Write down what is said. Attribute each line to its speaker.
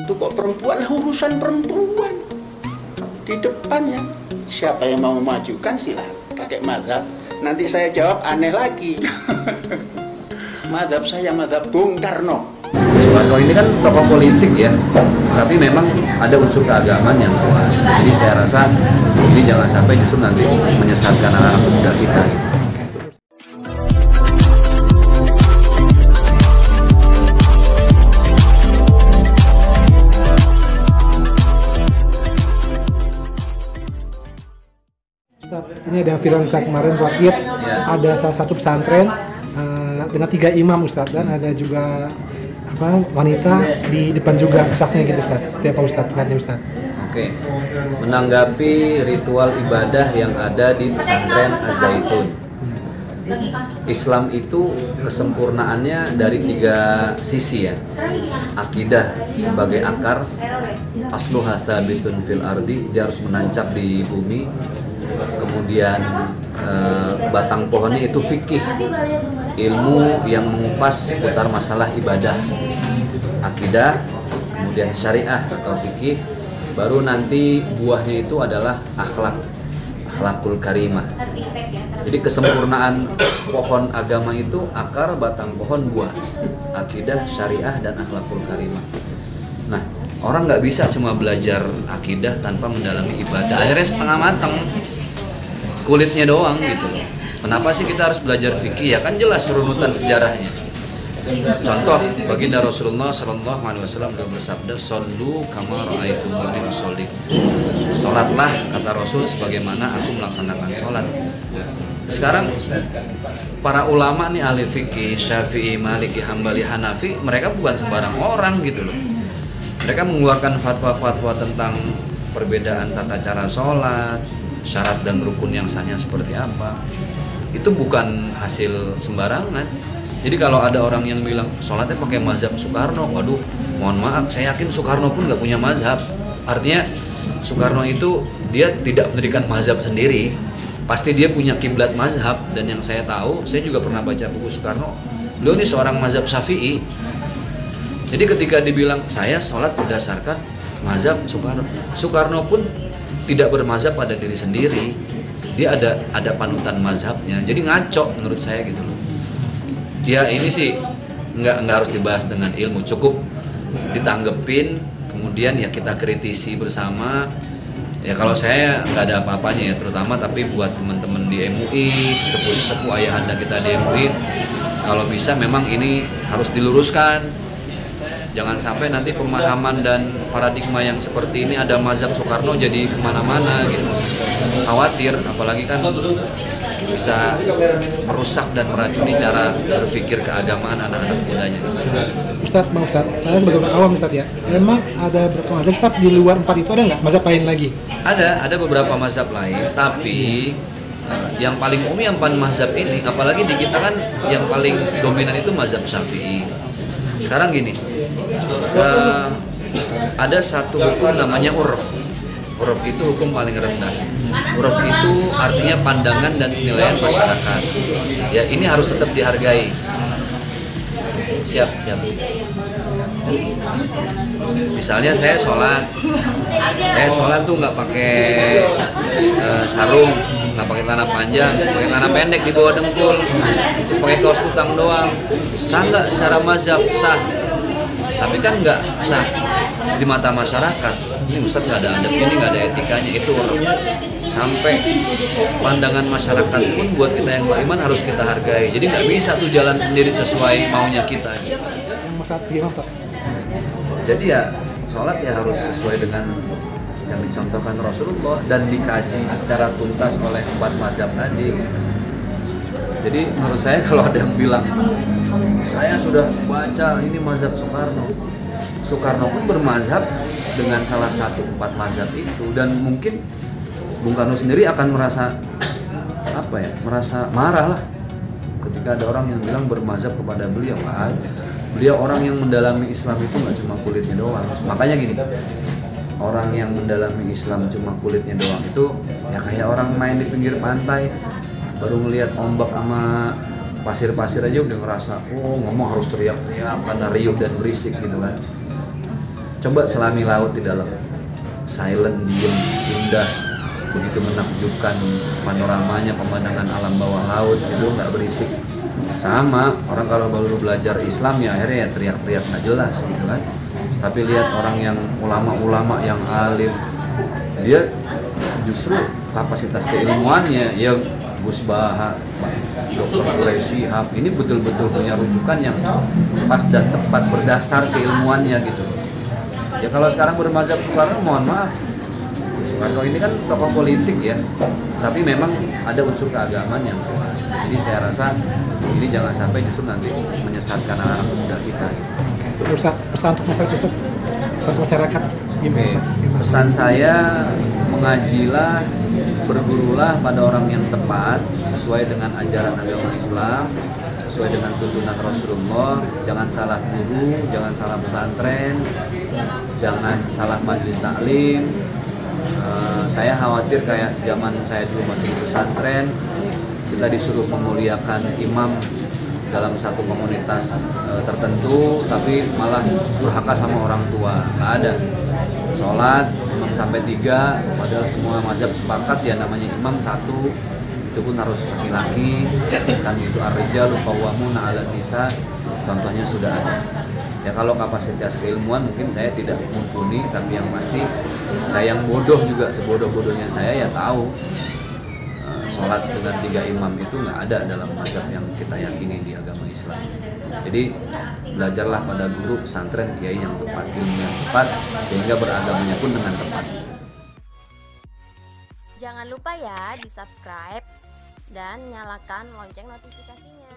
Speaker 1: Itu kok perempuan, urusan perempuan di depannya. Siapa yang mau memajukan silakan pakai mazhab. Nanti saya jawab aneh lagi. Mazhab saya mazhab Bung Karno.
Speaker 2: Soekarno ini kan tokoh politik ya, tapi memang ada unsur keagamaan yang kuat. Jadi saya rasa ini jangan sampai justru nanti menyesatkan anak-anak muda kita.
Speaker 3: Ini ada viral Ustaz kemarin buat Id, ada salah satu pesantren dengan 3 imam Ustaz, dan ada juga wanita di depan juga safnya gitu Ustaz. Seperti apa Ustaz? Ustaz.
Speaker 2: Oke, menanggapi ritual ibadah yang ada di pesantren Az-Zaitun. Islam itu kesempurnaannya dari 3 sisi ya. Akidah sebagai akar, asluha tsabitun fil ardi, dia harus menancap di bumi. Kemudian batang pohonnya itu fikih, ilmu yang mengupas seputar masalah ibadah, akidah, kemudian syariah atau fikih, baru nanti buahnya itu adalah akhlakul karimah. Jadi kesempurnaan pohon agama itu akar, batang pohon, buah, akidah, syariah, dan akhlakul karimah. Nah, orang nggak bisa cuma belajar akidah tanpa mendalami ibadah, akhirnya setengah matang, kulitnya doang gitu. Kenapa sih kita harus belajar fikih? Ya kan jelas runutan sejarahnya. Contoh, baginda Rasulullah Shallallahu Alaihi Wasallam bersabda, "Shollu kama ra'aitumuni usolli." Sholatlah, kata Rasul, sebagaimana aku melaksanakan sholat. Sekarang para ulama nih, ahli fikih, Syafi'i, Maliki, Hambali, Hanafi, mereka bukan sembarang orang gitu loh. Mereka mengeluarkan fatwa-fatwa tentang perbedaan tata cara sholat, syarat dan rukun yang sahnya seperti apa. Itu bukan hasil sembarangan. Jadi kalau ada orang yang bilang sholatnya pakai mazhab Soekarno, waduh, mohon maaf, saya yakin Soekarno pun nggak punya mazhab. Artinya Soekarno itu dia tidak mendirikan mazhab sendiri, pasti dia punya kiblat mazhab. Dan yang saya tahu, saya juga pernah baca buku Soekarno, beliau ini seorang mazhab Syafi'i. Jadi ketika dibilang saya sholat berdasarkan mazhab Soekarno, Soekarno pun tidak bermazhab pada diri sendiri, dia ada panutan mazhabnya. Jadi ngaco menurut saya gitu loh. Ya ini sih nggak harus dibahas dengan ilmu, cukup ditanggepin, kemudian ya kita kritisi bersama. Ya kalau saya nggak ada apa-apanya ya, terutama tapi buat teman-teman di MUI, sesepuh ayahanda kita di MUI, kalau bisa memang ini harus diluruskan. Jangan sampai nanti pemahaman dan paradigma yang seperti ini ada mazhab Soekarno jadi kemana-mana gitu. Khawatir, apalagi kan bisa merusak dan meracuni cara berpikir keagamaan anak-anak mudanya.
Speaker 3: Ustaz, saya sebagai orang awam Ustaz ya, emang ada berapa mazhab Ustaz di luar 4 itu, ada nggak mazhab lain lagi?
Speaker 2: Ada beberapa mazhab lain, tapi yang paling umum yang 4 mazhab ini, apalagi di kita kan yang paling dominan itu mazhab Syafi'i. Sekarang gini, ada satu hukum namanya urf. Urf itu hukum paling rendah. Urf itu artinya pandangan dan penilaian masyarakat. Ya ini harus tetap dihargai. Siap. Misalnya saya sholat tuh nggak pakai sarung, nggak pakai celana panjang, pakai celana pendek di bawah dengkul, terus pakai kaos kutang doang. Sah nggak secara mazhab? Sah. Tapi kan nggak sah di mata masyarakat. Ini Ustadz nggak ada adab, ini nggak ada etikanya. Itu sampai pandangan masyarakat pun buat kita yang beriman harus kita hargai. Jadi nggak bisa tuh jalan sendiri sesuai maunya kita. Jadi ya sholat ya harus sesuai dengan yang dicontohkan Rasulullah dan dikaji secara tuntas oleh 4 mazhab tadi. Jadi menurut saya kalau ada yang bilang saya sudah baca ini mazhab Soekarno, Soekarno pun bermazhab dengan salah satu 4 mazhab itu, dan mungkin Bung Karno sendiri akan merasa merasa marah lah ketika ada orang yang bilang bermazhab kepada beliau. Beliau orang yang mendalami Islam itu nggak cuma kulitnya doang. Makanya gini, orang yang mendalami Islam cuma kulitnya doang itu ya kayak orang main di pinggir pantai, baru ngelihat ombak sama pasir-pasir aja udah ngerasa ngomong harus teriak-teriak karena riuh dan berisik gitu kan. Coba selami laut di dalam, silent, diem, indah, begitu menakjubkan panoramanya, pemandangan alam bawah laut itu nggak berisik. Sama orang kalau baru belajar Islam ya akhirnya ya teriak-teriak nggak jelas gitu kan. Tapi lihat orang yang ulama-ulama yang alim, dia justru kapasitas keilmuannya ya Gus Baha, Dr. Quraisy Shihab ini betul-betul punya rujukan yang pas dan tepat berdasar keilmuannya gitu. Ya kalau sekarang bermazhab Soekarno, mohon maaf, Soekarno ini kan tokoh politik ya, tapi memang ada unsur keagamaan yang kuat. Jadi saya rasa ini jangan sampai justru nanti menyesatkan anak-anak muda kita. Gitu.
Speaker 3: Ustaz, pesan untuk masyarakat, Ustaz. Pesan untuk masyarakat.
Speaker 2: Oke. Pesan saya, mengajilah, bergurulah pada orang yang tepat sesuai dengan ajaran agama Islam, sesuai dengan tuntunan Rasulullah. Jangan salah guru, jangan salah pesantren, jangan salah majelis taklim. Saya khawatir kayak zaman saya dulu masih di pesantren, kita disuruh memuliakan imam dalam satu komunitas tertentu, tapi malah durhaka sama orang tua. Nggak ada sholat imam sampai 3, padahal semua mazhab sepakat ya namanya imam satu, itu pun harus laki-laki, kan itu ar-rijalu qawwamuna 'alan nisa, contohnya sudah ada. Ya kalau kapasitas keilmuan mungkin saya tidak mumpuni, tapi yang pasti saya yang bodoh juga, sebodoh-bodohnya saya ya tahu sholat dengan 3 imam itu nggak ada dalam mazhab yang kita yakini di agama Islam. Jadi belajarlah pada guru pesantren, kiai yang tepat, ilmu yang tepat, sehingga beragamanya pun dengan tepat.
Speaker 4: Jangan lupa ya di subscribe dan nyalakan lonceng notifikasinya.